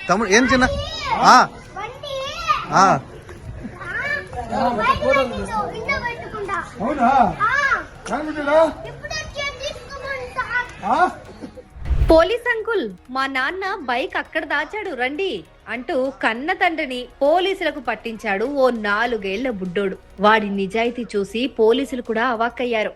తమ్ముడు ఏం చిన్న పోలీస్ అంకుల్, మా నాన్న బైక్ అక్కడ దాచాడు రండి అంటూ కన్న తండ్రిని పోలీసులకు పట్టించాడు ఓ 4 ఏళ్ల బుడ్డోడు. వాడి నిజాయితీ చూసి పోలీసులు కూడా అవాక్కయ్యారు.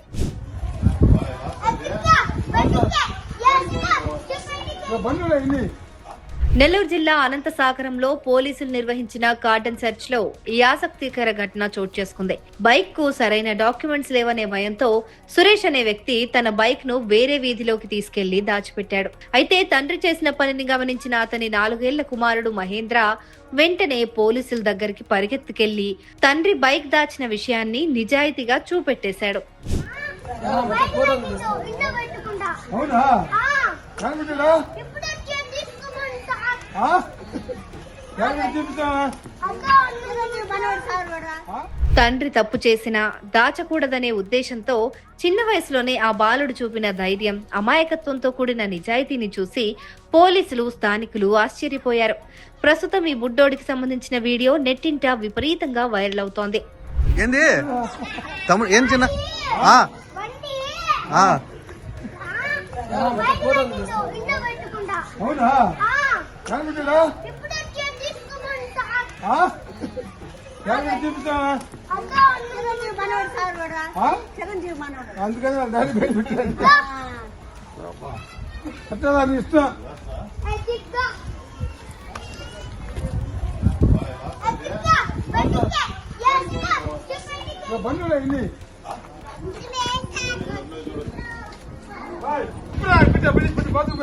నెల్లూరు జిల్లా అనంతసాగరంలో పోలీసులు నిర్వహించిన కార్డన్ సెర్చ్ లో ఈ ఆసక్తికర ఘటన చోటు చేసుకుంది. బైక్ కు సరైన డాక్యుమెంట్స్ లేవనే భయంతో సురేష్ అనే వ్యక్తి తన బైక్ ను వేరే వీధిలోకి తీసుకెళ్లి దాచిపెట్టాడు. అయితే తండ్రి చేసిన పనిని గమనించిన అతని 4 ఏళ్ల కుమారుడు మహేంద్ర వెంటనే పోలీసుల దగ్గరికి పరిగెత్తుకెళ్లి తండ్రి బైక్ దాచిన విషయాన్ని నిజాయితీగా చూపెట్టేశాడు. తండ్రి తప్పు చేసినా దాచకూడదనే ఉద్దేశంతో చిన్న వయసులోనే ఆ బాలుడు చూపిన ధైర్యం, అమాయకత్వంతో కూడిన నిజాయితీని చూసి పోలీసులు, స్థానికులు ఆశ్చర్యపోయారు. ప్రస్తుతం ఈ బుడ్డోడికి సంబంధించిన వీడియో నెట్టింట విపరీతంగా వైరల్ అవుతోంది. ఏంది తమ్ముడు ఏం చిన్న అందుకని ఇష్టం బంధువులే ఇన్ని బిడ్డ బాత్రూమ్